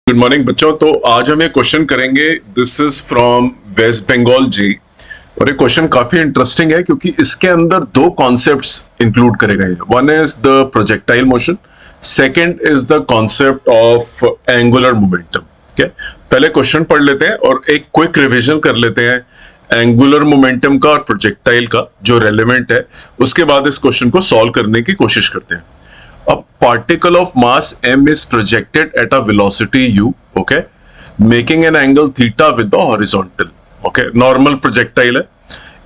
Good morning बच्चों। तो आज हम एक क्वेश्चन करेंगे। This is from West Bengal ji. और ये क्वेश्चन काफी इंटरेस्टिंग है क्योंकि इसके अंदर दो कॉन्सेप्ट्स इंक्लूड करे गए हैं। One is the projectile motion, second is the concept of angular momentum. ठीक है, पहले क्वेश्चन पढ़ लेते हैं और एक क्विक रिवीजन कर लेते हैं एंगुलर मोमेंटम का और प्रोजेक्टाइल का जो रेलेवेंट है। उसके बाद इस क्वेश्चन को सॉल्व करने की कोशिश करते हैं। A particle of mass m is projected at a velocity u, okay, making an angle theta with the horizontal. Okay, normal projectile है।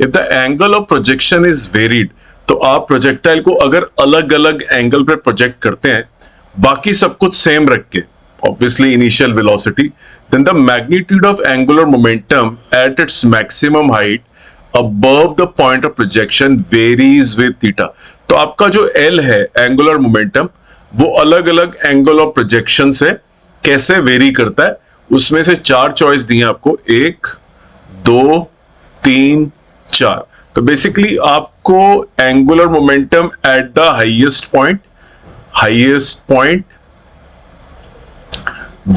If the angle of projection is varied, तो आप projectile को अगर अलग अलग एंगल पे project करते हैं, बाकी सब कुछ सेम रख के, obviously initial velocity, then the magnitude of angular momentum at its maximum height above the point of projection varies with theta। तो आपका जो L है एंगुलर मोमेंटम, वो अलग अलग एंगल ऑफ प्रोजेक्शन से कैसे वेरी करता है। उसमें से चार चॉइस दी हैं आपको, 1 2 3 4। तो बेसिकली आपको angular momentum at the highest point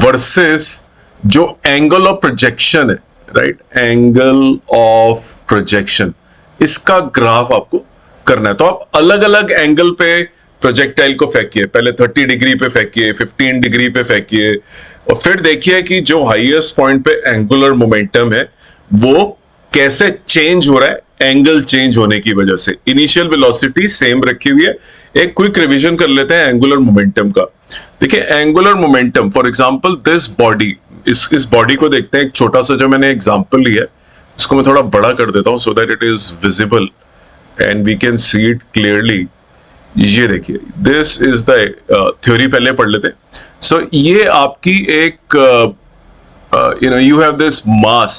versus जो एंगल ऑफ प्रोजेक्शन है, राइट, एंगल ऑफ प्रोजेक्शन, इसका ग्राफ आपको करना है। तो आप अलग अलग एंगल पे प्रोजेक्टाइल को फेंकिए। पहले 30 डिग्री पे फेंकिए, 15 डिग्री पे फेंकिए, और फिर देखिए कि जो हाईएस्ट पॉइंट पे एंगुलर मोमेंटम है वो कैसे चेंज हो रहा है एंगल चेंज होने की वजह से। इनिशियल वेलोसिटी सेम रखी हुई है। एक क्विक रिवीजन कर लेते हैं एंगुलर मोमेंटम का। देखिए angular momentum, for example this body, इस बॉडी को देखते हैं। एक छोटा सा जो मैंने एग्जांपल लिया है, इसको मैं थोड़ा बड़ा कर देता हूं so that it is visible and we can see it clearly. ये देखिए, दिस इज द थ्योरी, पहले पढ़ लेते हैं। सो ये आपकी एक you have this mass,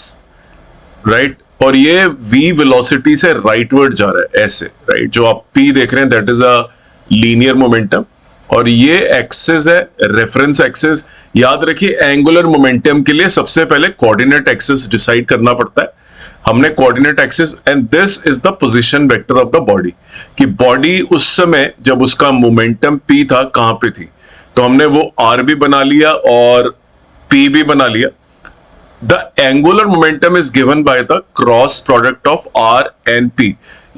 right, और ये v वेलोसिटी से राइटवर्ड जा रहा है ऐसे, राइट। जो आप p देख रहे हैं that is a linear momentum, और ये एक्सिस है, रेफरेंस एक्सिस। याद रखिए एंगुलर मोमेंटम के लिए सबसे पहले कोऑर्डिनेट एक्सिस डिसाइड करना पड़ता है। हमने coordinate axis, and this is the position vector of the body. कि बॉडी उस समय जब उसका मोमेंटम p था कहां पे थी, तो हमने वो r भी बना लिया और p भी बना लिया। The angular momentum is given by the cross product of R and P।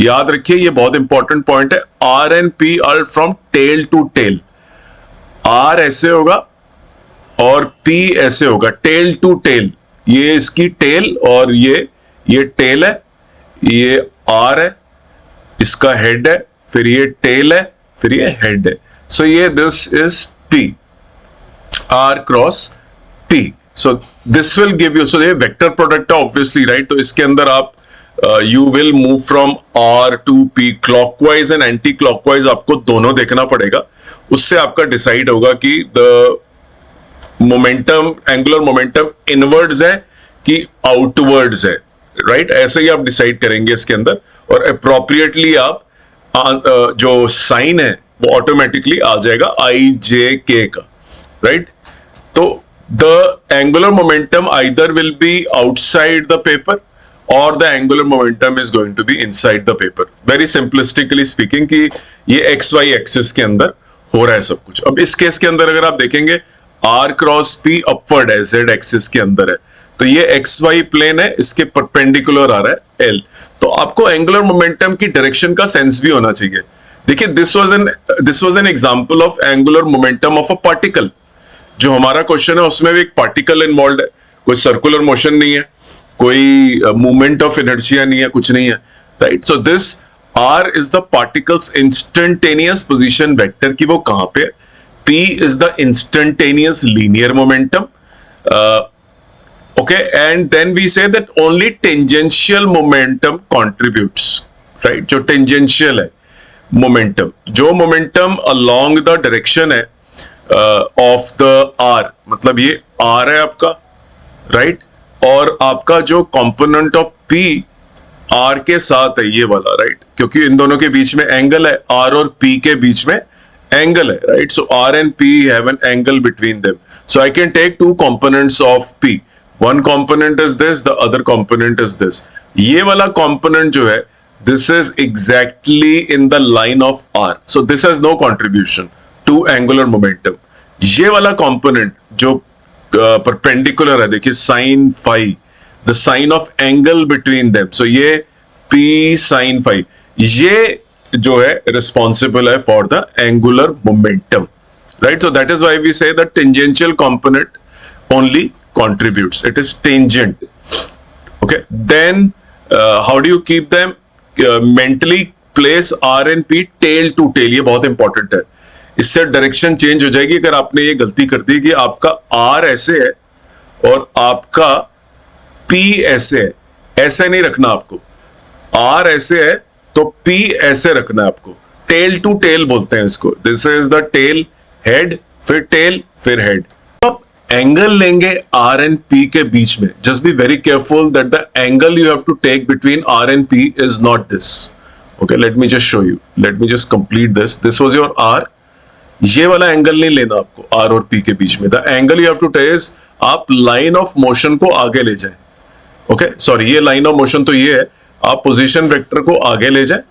याद रखिए ये बहुत इंपॉर्टेंट पॉइंट है। R and P are from tail to tail। R ऐसे होगा और P ऐसे होगा, tail to tail। ये इसकी टेल और ये टेल है, ये R है, इसका हेड है, फिर ये टेल है, फिर ये हेड है। सो ये this is P, R cross P। So this will give you, so ये वेक्टर प्रोडक्ट है ऑब्वियसली, राइट। तो इसके अंदर आप you will move from R to P, clockwise and anti clockwise आपको दोनों देखना पड़ेगा। उससे आपका डिसाइड होगा कि the momentum, angular momentum inwards है कि आउटवर्ड्स है, राइट। ऐसे ही आप डिसाइड करेंगे इसके अंदर, और अप्रोप्रिएटली आप जो साइन है वो ऑटोमेटिकली आ जाएगा IJK का, राइट। तो the angular momentum either will be outside the paper or the angular momentum is going to be inside the paper। very simplistically speaking कि ये XY एक्सिस के अंदर हो रहा है सब कुछ। अब इस केस के अंदर अगर आप देखेंगे R क्रॉस P अपवर्ड है, Z एक्सिस के अंदर है, तो ये XY प्लेन है, इसके परपेंडिकुलर आ रहा है L। तो आपको एंगुलर मोमेंटम की डायरेक्शन का सेंस भी होना चाहिए। देखिए this was an example of angular momentum of a particle. जो हमारा क्वेश्चन है उसमें भी एक पार्टिकल इन्वॉल्व है, कोई सर्कुलर मोशन नहीं है, कोई मूवमेंट ऑफ इनर्शिया नहीं है, कुछ नहीं है, right. So this R is the particle's instantaneous position vector की वो कहां पे है। P is the instantaneous linear momentum, okay, and then we say that only tangential momentum contributes, right. जो टेंजेंशियल है मोमेंटम, जो मोमेंटम अलोंग द डायरेक्शन है of the R, मतलब ये R है आपका, राइट, और आपका जो कंपोनेंट ऑफ P R के साथ है ये वाला, राइट, क्योंकि इन दोनों के बीच में एंगल है, R और P के बीच में एंगल है, right. So R and P have an angle between them, so I can take two components of P, one component is this, the other component is this। ये वाला component जो है this is exactly in the line of R, so this has no contribution to angular momentum। ये वाला component जो perpendicular है, देखिए sine phi, the sine of angle between them, so ये पी साइन फाई, ये जो है रिस्पॉन्सिबल है for the angular momentum, right? So that is why we say the tangential component only contributes, it is tangent. Okay, then how do you keep them? Mentally place R and P tail to tail, ये बहुत important है, इससे direction change हो जाएगी। अगर आपने ये गलती कर दी कि आपका R ऐसे है और आपका P ऐसे है, ऐसे नहीं रखना आपको, R ऐसे है तो P ऐसे रखना है आपको, टेल टू टेल बोलते हैं इसको, this is the tail, head, फिर टेल, फिर हेड। अब एंगल लेंगे आर एंड पी के बीच में, just be very careful that the angle you have to take between R and P is not this. Okay, let me just show you, let me just complete this, this was your R, ये वाला angle नहीं लेना आपको are और P के बीच में, the angle you have to take is आप लाइन ऑफ मोशन को आगे ले जाए। ओके, सॉरी, ये लाइन ऑफ मोशन तो ये है, आप पोजीशन वेक्टर को आगे ले जाए,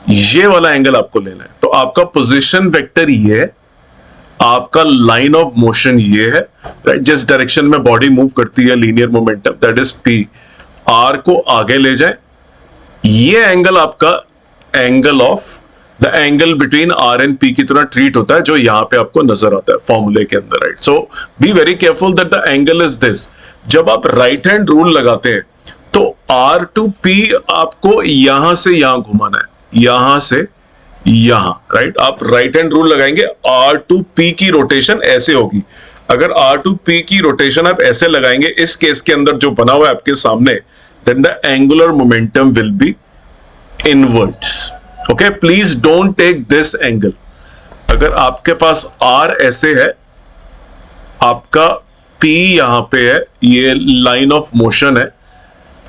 ये वाला एंगल आपको लेना है। तो आपका पोजीशन वेक्टर ये है, आपका लाइन ऑफ मोशन ये है, राइट, जिस डायरेक्शन में बॉडी मूव करती है, linear momentum, that is P, R को आगे ले जाए, ये एंगल आपका angle of the angle between R and P की तरह ट्रीट होता है, जो यहां पे आपको नजर आता है फॉर्मूले के अंदर, right. So B very careful that the angle is this. जब आप राइट हैंड रूल लगाते हैं तो आर टू पी आपको यहां से यहां घुमाना है, यहां से यहां, राइट। आप राइट हैंड रूल लगाएंगे, आर टू पी की रोटेशन ऐसे होगी। अगर आर टू पी की रोटेशन आप ऐसे लगाएंगे, इस केस के अंदर जो बना हुआ है आपके सामने, then the angular momentum will be inwards. Okay, please don't take this angle. अगर आपके पास आर ऐसे है, आपका पी यहां पे है, ये लाइन ऑफ मोशन है,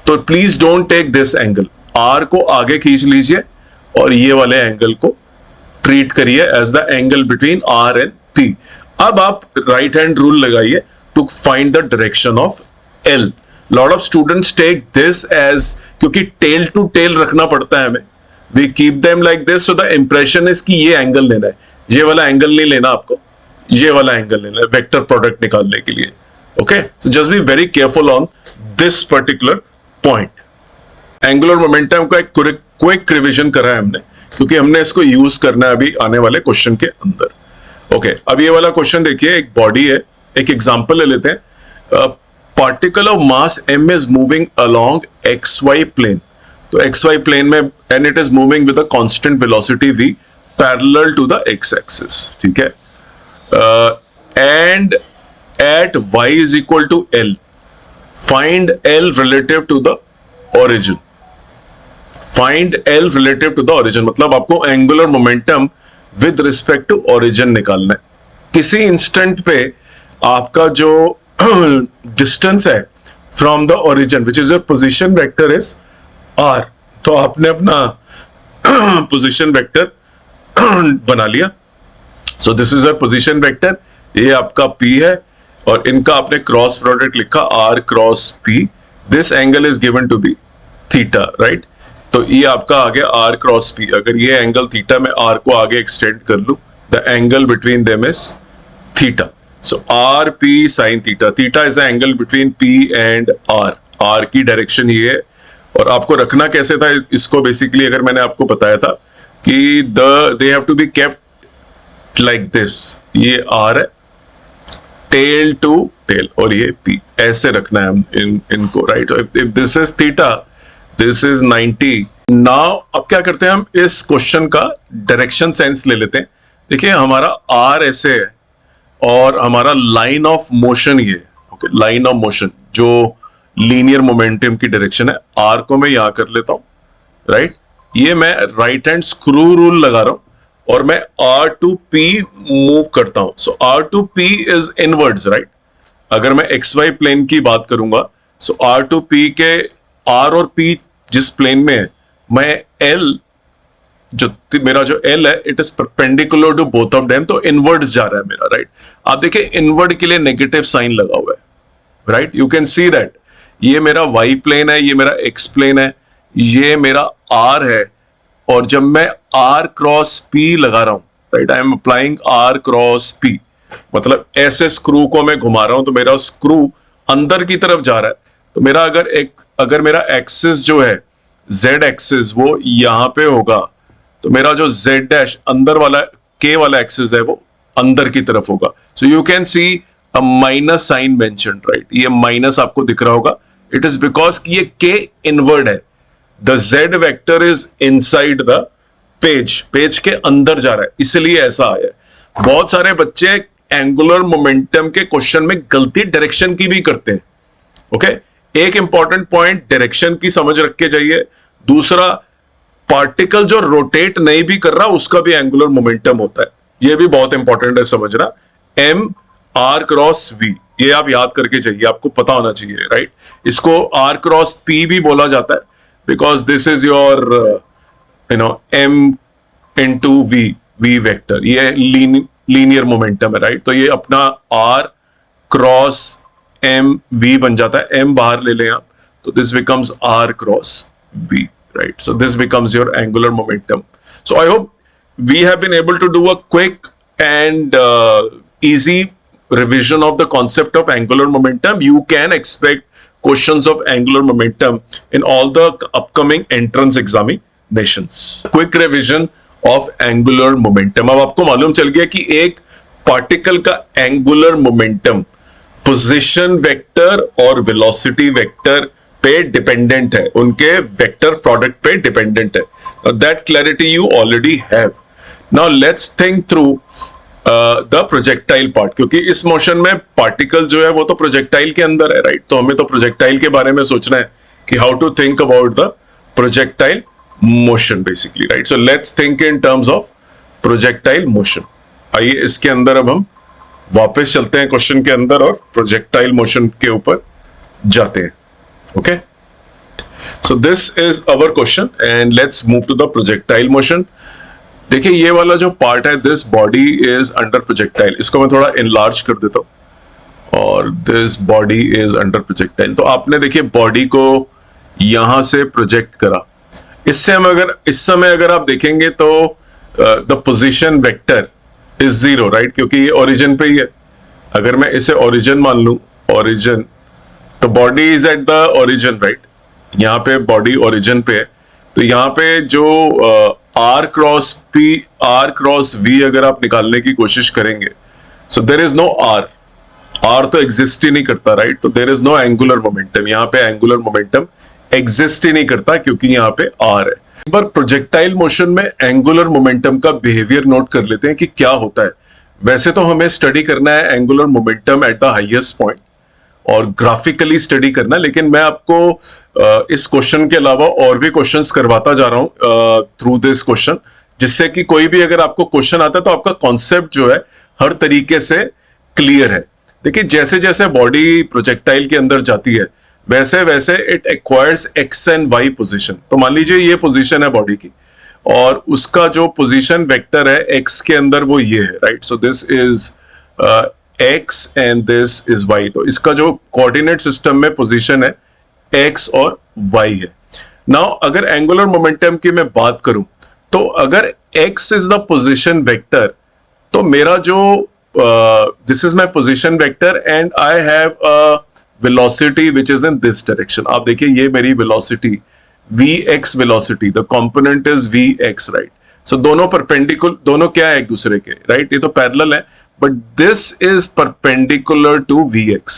तो please don't take this angle. R को आगे खींच लीजिए और ये वाले एंगल को ट्रीट करिए as the angle between R and P. अब आप राइट हैंड रूल लगाइए to find the direction of L. Lot of students take this as, क्योंकि टेल टू टेल रखना पड़ता है हमें, we keep them like this, so the impression is कि ये एंगल लेना है, ये वाला एंगल नहीं लेना आपको, ये वाला एंगल लेना है वेक्टर प्रोडक्ट निकालने के लिए। Okay, so just be very careful on this particular point. Angular momentum का एक क्विक रिवीजन करा है हमने, क्योंकि हमने इसको यूज करना है अभी आने वाले क्वेश्चन के अंदर। ओके, अब ये वाला क्वेश्चन देखिए, एक बॉडी है, एक एग्जांपल ले लेते हैं। Particle of mass m is moving along xy plane, तो xy प्लेन में and it is moving with a constant velocity v parallel to the x axis, ठीक है, and at y is equal to l, find L relative to the origin, find L relative to the origin, मतलब आपको angular momentum with respect to origin निकालना है। किसी instant पे आपका जो डिस्टेंस है from the origin which is your position vector is r, तो आपने अपना पोजीशन वेक्टर बना लिया। So this is your position vector, ये आपका p है और इनका आपने क्रॉस प्रोडक्ट लिखा r cross p, this angle is given to be theta, right. तो ये आपका आ गया r क्रॉस p। अगर ये एंगल थीटा में r को आगे एक्सटेंड कर लूं, the angle between them is theta, so r p sin theta, theta is the angle between p and r की डायरेक्शन ये है। और आपको रखना कैसे था इसको, बेसिकली अगर मैंने आपको बताया था कि they have to be kept like this, ये r है, टेल टू टेल, और ये p, ऐसे रखना है इनको, राइट। If this is theta, this is 90। Now अब क्या करते हैं, हम इस क्वेश्चन का डायरेक्शन सेंस ले लेते हैं। देखिए हमारा r ऐसे है और हमारा लाइन ऑफ मोशन ये, ओके, लाइन ऑफ मोशन जो लीनियर मोमेंटम की डायरेक्शन है, r को मैं यहां कर लेता हूं, राइट। ये मैं राइट हैंड स्क्रू रूल लगा रहा हूं और मैं R to P मूव करता हूं, so R to P is inwards, right. अगर मैं XY प्लेन की बात करूंगा, सो R to P के R और P जिस प्लेन में है, मैं L जो मेरा जो L है, it is perpendicular to both of them, तो इनवर्ड्स जा रहा है मेरा, राइट। आप देखिए इनवर्ड के लिए नेगेटिव साइन लगा हुआ है, right, you can see that. ये मेरा Y प्लेन है, ये मेरा X प्लेन है, ये मेरा R है, और जब मैं R क्रॉस P लगा रहा हूं, right, I am applying R cross P, मतलब ऐसे स्क्रू को मैं घुमा रहा हूं तो मेरा स्क्रू अंदर की तरफ जा रहा है, तो मेरा अगर मेरा एक्सिस जो है z एक्सिस वो यहां पे होगा, तो मेरा जो z डैश अंदर वाला k वाला एक्सिस है वो अंदर की तरफ होगा. So you can see a minus sign mentioned, right. ये माइनस आपको दिख रहा होगा. इट इज बिकॉज ये k इनवर्ड है. The z vector is inside the page के अंदर जा रहा है, इसलिए ऐसा आया है. बहुत सारे बच्चे एंगुलर मोमेंटम के क्वेश्चन में गलती डायरेक्शन की भी करते हैं. ओके, एक इंपॉर्टेंट पॉइंट डायरेक्शन की समझ रख के जाइए. दूसरा, पार्टिकल जो रोटेट नहीं भी कर रहा उसका भी एंगुलर मोमेंटम होता है. ये भी बहुत इंपॉर्टेंट है समझना. एम आर क्रॉस वी, ये आप याद करके जाइए, आपको पता होना चाहिए, राइट. इसको आर क्रॉस पी भी बोला जाता है because this is your m into v vector. ये लीनियर मोमेंटम है, राइट. तो ये अपना r क्रॉस m v बन जाता है. m बाहर ले लें आप, तो this becomes r cross v, right. So this becomes your angular momentum. So I hope we have been able to do a quick and easy revision of the concept of angular momentum. You can expect questions of angular momentum in all the upcoming entrance examinations. Quick revision of angular momentum. अब आपको मालूम चल गया कि एक particle का angular momentum position vector और velocity vector पे डिपेंडेंट है, उनके वेक्टर प्रोडक्ट पे डिपेंडेंट है. That clarity you already have. Now let's think through the projectile part, क्योंकि इस मोशन में पार्टिकल जो है वो तो प्रोजेक्टाइल के अंदर है, राइट. तो हमें तो प्रोजेक्टाइल के बारे में सोचना है कि how to think about the projectile motion basically, right. So let's think in terms of projectile motion. आइए इसके अंदर अब हम वापस चलते हैं क्वेश्चन के अंदर और प्रोजेक्टाइल मोशन के ऊपर जाते हैं. Okay, so this is our question and let's move to the projectile motion. देखिए ये वाला जो पार्ट है, this body is under projectile. इसको मैं थोड़ा enlarge कर देता हूँ और this body is under projectile. तो आपने देखिए बॉडी को यहां से प्रोजेक्ट करा. इससे हम इस समय अगर आप देखेंगे तो the position vector is 0, right? क्योंकि ये origin पे ही है. अगर मैं इसे origin मान लूं, origin, तो body is at the origin, right. यहाँ पे बॉडी ओरिजिन पे है, तो यहाँ पे जो R cross P R cross V अगर आप निकालने की कोशिश करेंगे, so there is no R तो एग्जिस्ट ही नहीं करता, राइट. तो there is no angular momentum. यहाँ पे एंगुलर मोमेंटम एग्जिस्ट ही नहीं करता क्योंकि यहाँ पे आर है. एक बार प्रोजेक्टाइल मोशन में एंगुलर मोमेंटम का बिहेवियर नोट कर लेते हैं कि क्या होता है. वैसे तो हमें स्टडी करना है angular momentum at the highest point और ग्राफिकली स्टडी करना, लेकिन मैं आपको इस क्वेश्चन के अलावा और भी क्वेश्चंस करवाता जा रहा हूं थ्रू दिस क्वेश्चन, जिससे कि कोई भी अगर आपको क्वेश्चन आता है तो आपका कॉन्सेप्ट जो है हर तरीके से क्लियर है. देखिए जैसे जैसे बॉडी प्रोजेक्टाइल के अंदर जाती है वैसे वैसे it acquires X and Y position. तो मान लीजिए ये पोजीशन है बॉडी की और उसका जो पोजीशन वेक्टर है एक्स के अंदर वो ये है, right. So this is x and this is y. तो इसका जो कोऑर्डिनेट सिस्टम में पोजीशन है x और y है. नाउ अगर एंगुलर मोमेंटम की मैं बात करूं तो अगर x is the position vector, तो मेरा जो this is my position vector and I have a velocity which is in this direction. आप देखिए ये मेरी velocity vx velocity, the component is vx, right. सो दोनों परपेंडिकुलर, दोनों क्या है एक दूसरे के, राइट. ये तो पैरेलल है, but this is perpendicular to Vx.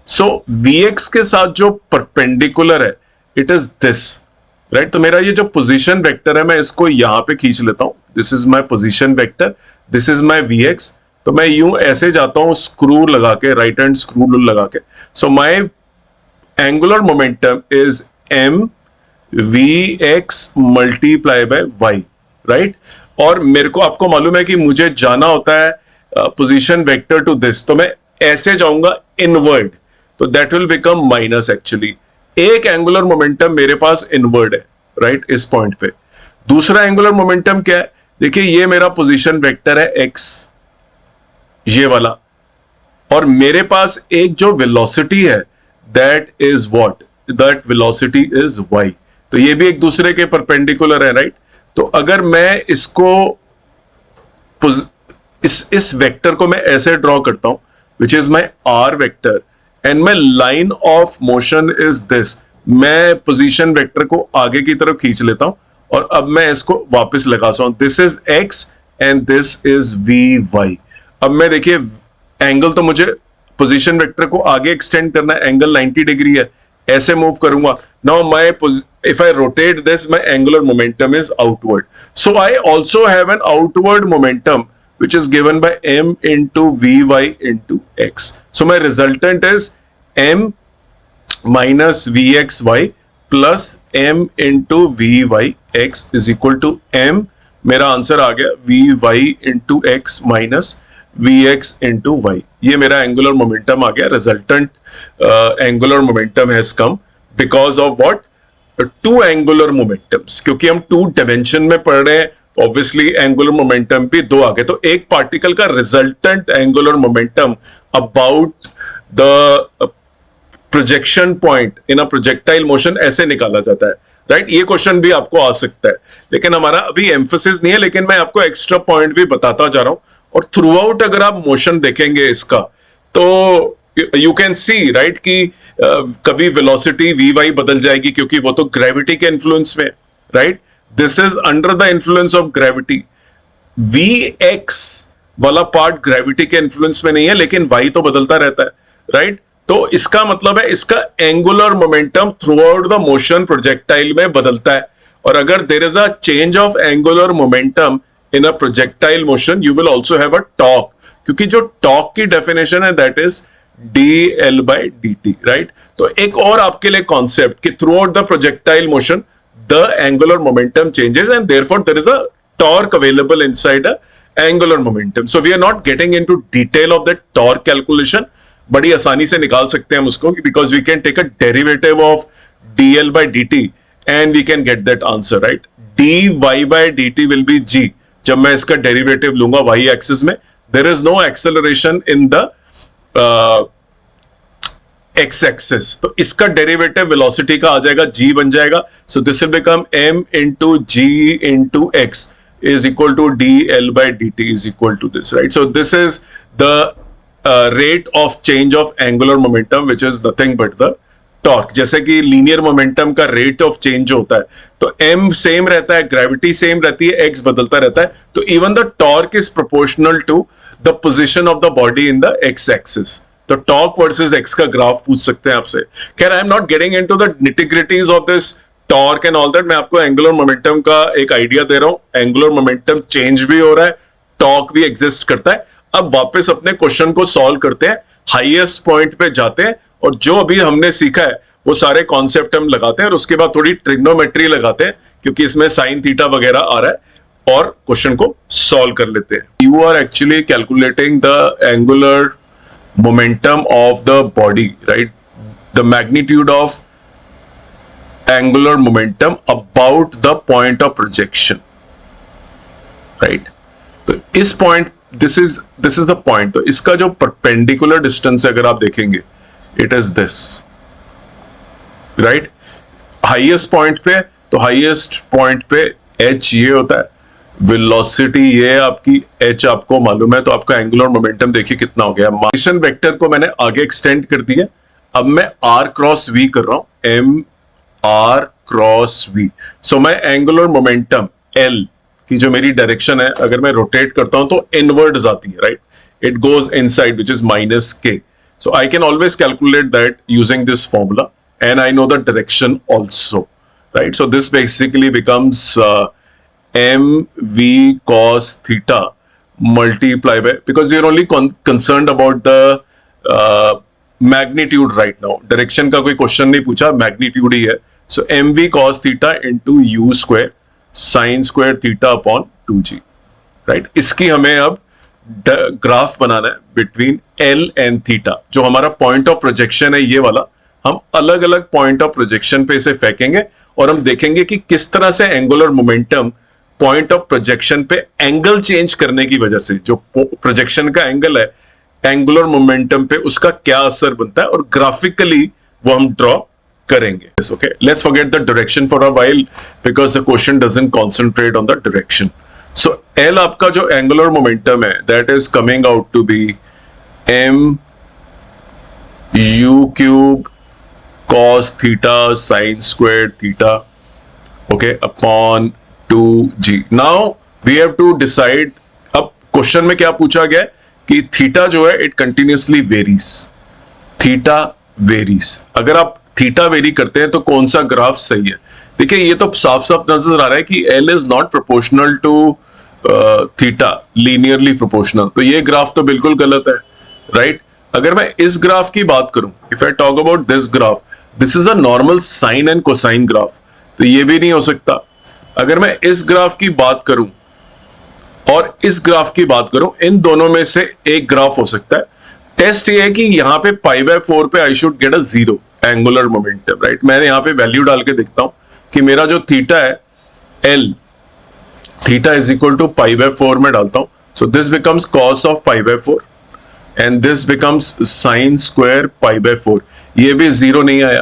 So Vx के साथ जो perpendicular है, it is this, right? तो मेरा ये जो position vector है मैं इसको यहां पे खींच लेता हूं. This is my position vector, this is my Vx. तो मैं यूं ऐसे जाता हूं स्क्रू लगा के, राइट हैंड स्क्रू लगा के. So my angular momentum is m Vx multiply by y, right? और मेरे को आपको मालूम है कि मुझे जाना होता है पोजीशन वेक्टर टू दिस, तो मैं ऐसे जाऊंगा इनवर्ड, तो that will become minus. Actually एक एंगुलर मोमेंटम मेरे पास इनवर्ड है, राइट, इस पॉइंट पे. दूसरा एंगुलर मोमेंटम क्या है, देखिए ये मेरा पोजीशन वेक्टर है एक्स, ये वाला, और मेरे पास एक जो वेलोसिटी है that is what, that velocity is Y. तो ये भी एक दूसरे के परपेंडिकुलर है, राइट. तो अगर मैं इसको इस वेक्टर को मैं ऐसे ड्रॉ करता हूं, which is my R vector, and my line of motion is this. मैं पोजीशन वेक्टर को आगे की तरफ खींच लेता हूं और अब मैं इसको वापस लगा सकता हूं। This is X and this is V Y. अब मैं देखिए एंगल तो मुझे पोजीशन वेक्टर को आगे एक्सटेंड करना है, एंगल 90 डिग्री है, ऐसे मूव करूंगा। Now my if I rotate this, my angular momentum is outward. So I also have an outward momentum which is given by m into vy into x. So my resultant is m minus vxy plus m into vyx is equal to m, मेरा answer आ गया vy into x minus vx into y। ये मेरा angular momentum आ गया। Resultant angular momentum has come because of what? Two angular momentums. क्योंकि हम to dimension में पढ़ रहे हैं, ऑब्वियसली एंगुलर मोमेंटम भी दो आ गए। तो एक पार्टिकल का resultant angular momentum about the projection point in a projectile motion ऐसे निकाला जाता है, राइट? ये क्वेश्चन भी आपको आ सकता है, लेकिन हमारा अभी एम्फेसिस नहीं है, लेकिन मैं आपको एक्स्ट्रा पॉइंट भी बताता जा रहा हूं। और थ्रू आउट अगर आप मोशन देखेंगे इसका, तो यू कैन सी राइट कि कभी वेलोसिटी वी वाई बदल जाएगी, क्योंकि वो तो ग्रेविटी के इन्फ्लुएंस में, right? This is under the influence of gravity. V X वाला पार्ट ग्रेविटी के इन्फ्लुएंस में नहीं है, लेकिन वाई तो बदलता रहता है, राइट? तो इसका मतलब है इसका angular momentum throughout the motion projectile में बदलता है। और अगर there is a change of angular momentum in a projectile motion, you will also have a torque, क्योंकि जो टॉर्क की डेफिनेशन है that is dl by dt, right? तो एक और आपके लिए कॉन्सेप्ट कि throughout the projectile motion the angular momentum changes and therefore there is a torque available inside a angular momentum. So we are not getting into detail of the torque calculation, बड़ी आसानी से निकाल सकते हैं हम उसको, because we can take a derivative of dl by dt and we can get that answer, right? dy by dt will be g। जब मैं इसका डेरिवेटिव लूंगा y एक्सिस में, there is no acceleration in the X axis, तो इसका derivative velocity का आ जाएगा, g बन जाएगा। So this will become m into g into x is equal to dl by dt is equal to this, right? So this is the rate of change of angular momentum, which is nothing but the torque। जैसे कि linear momentum का rate of change होता है, तो m same रहता है, gravity same रहती है, x बदलता रहता है, तो even the torque is proportional to the position of the body in the x axis. तो टॉर्क वर्सेस x का ग्राफ पूछ सकते हैं आपसे। खैर, I am not getting into the nitty gritties of this torque and all that. मैं आपको angular momentum का एक आइडिया दे रहा हूं। एंगुलर मोमेंटम चेंज भी हो रहा है, टॉर्क भी एग्जिस्ट करता है। अब वापस अपने क्वेश्चन को सॉल्व करते हैं, हाईएस्ट पॉइंट पे जाते हैं और जो अभी हमने सीखा है वो सारे कॉन्सेप्ट हम लगाते हैं और उसके बाद थोड़ी ट्रिग्नोमेट्री लगाते हैं, क्योंकि इसमें साइन थीटा वगैरह आ रहा है, और क्वेश्चन को सॉल्व कर लेते हैं। You are actually calculating the angular momentum of the body, right? The magnitude of angular momentum about the point of projection, right? तो इस point, this is the point। तो इसका जो perpendicular distance है, अगर आप देखेंगे, it is this, right? highest point पे, तो highest point पे h ये होता है, वेलोसिटी ये आपकी h आपको मालूम है, तो आपका एंगुलर मोमेंटम देखिए कितना हो गया। मोशन वेक्टर को मैंने आगे एक्सटेंड कर दिया, अब मैं r क्रॉस v कर रहा हूं, m r क्रॉस v। सो मैं एंगुलर मोमेंटम l की जो मेरी डायरेक्शन है, अगर मैं रोटेट करता हूं तो इनवर्ड्स आती है, right? It goes inside, which is minus k। So I can always calculate that using this formula and I know the direction also, right? So this basically becomes mv cos theta multiply by, because you're only concerned about the magnitude right now, direction का कोई question नहीं पूछा, magnitude ही है। so mv cos theta into u square sin square theta upon 2g, right? इसकी हमें अब graph बनाना है between l and theta. जो हमारा पॉइंट ऑफ प्रोजेक्शन है ये वाला, हम अलग अलग पॉइंट ऑफ प्रोजेक्शन पे इसे फेंकेंगे और हम देखेंगे कि किस तरह से angular momentum point of projection पे एंगल चेंज करने की वजह से, जो प्रोजेक्शन का एंगल है एंगुलर मोमेंटम पे, उसका क्या असर बनता है, और ग्राफिकली वो हम ड्रॉ करेंगे। Okay, let's forget the direction for a while because the question doesn't concentrate on the direction. So L आपका जो एंगुलर मोमेंटम है that is coming out to be M U cube cos theta sine square theta, okay, upon 2g. Now we have to decide. अब question में क्या पूछा गया है कि थीटा जो है it continuously varies. Theta varies. अगर आप थीटा वेरी करते हैं तो कौन सा ग्राफ सही है? देखिए ये तो साफ साफ नजर आ रहा है कि L is not proportional to theta, linearly proportional. तो ये ग्राफ तो बिल्कुल गलत है, राइट? अगर मैं इस ग्राफ की बात करूं, if I talk about this graph, this is a normal sine and cosine graph, तो ये भी नहीं हो सकता. अगर मैं इस ग्राफ की बात करूं और इस ग्राफ की बात करूं, इन दोनों में से एक ग्राफ हो सकता है. टेस्ट ये है कि यहां पे π/4 पे I should get a zero angular momentum, right? मैंने यहां पे वैल्यू डाल के देखता हूं कि मेरा जो थीटा है L, theta is equal to π/4 में डालता हूं. So this becomes cos of π/4 and this becomes sine square π/4. ये भी जीरो नहीं आया.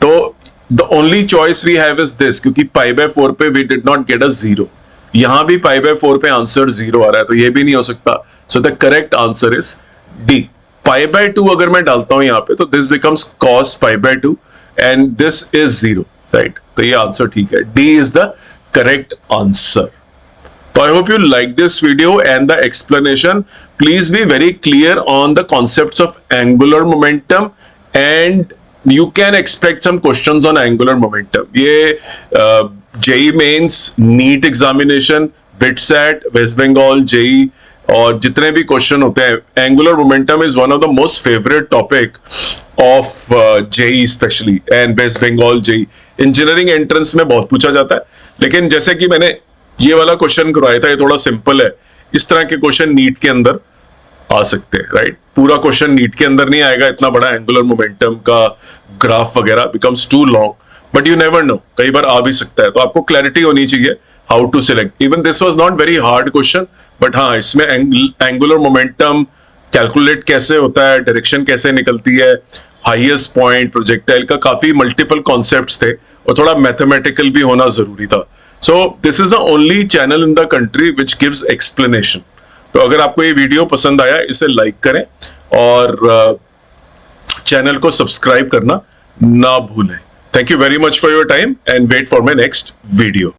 तो the only choice we have is this, क्योंकि π/4 पे we did not get a zero. यहां भी π/4 पे आंसर जीरो आ रहा है, तो ये भी नहीं हो सकता. So the correct answer is D. π/2 अगर मैं डालता हूं यहां पे तो this becomes cos π/2 and this is zero, right? तो ये आंसर ठीक है. D is the correct answer. So I hope you like this video and the explanation. Please be very clear on the concepts of angular momentum and you can expect some questions on angular momentum. ये JEE Mains, NEET examination, BITSAT, West Bengal, JEE और जितने भी question होते हैं, angular momentum is one of the most favorite topic of JEE especially and West Bengal JEE. Engineering entrance में बहुत पूछा जाता है, लेकिन जैसे कि मैंने ये वाला क्वेश्चन करवाया था, ये थोड़ा सिंपल है. इस तरह के क्वेश्चन नीट के अंदर आ सकते हैं, राइट? पूरा क्वेश्चन नीट के अंदर नहीं आएगा. इतना बड़ा एंगुलर मोमेंटम का ग्राफ वगैरह becomes too long, but you never know, कई बार आ भी सकता है. तो आपको क्लैरिटी होनी चाहिए how to select. Even this was not very hard question, but हाँ, इसमें एंगुलर मोमेंटम कैलकुलेट कैसे होता है, डायरेक्शन कैसे निकलती है, हाईएस्ट पॉइंट, प्रोजेक्टाइल का काफी मल्टीपल कॉन्सेप्ट्स थे और थोड़ा मैथमेटिकल भी होना जरूरी था. So this is the only channel in the country which gives explanation. तो अगर आपको ये वीडियो पसंद आया, इसे लाइक करें और चैनल को सब्सक्राइब करना ना भूलें. Thank you very much for your time and wait for my next video.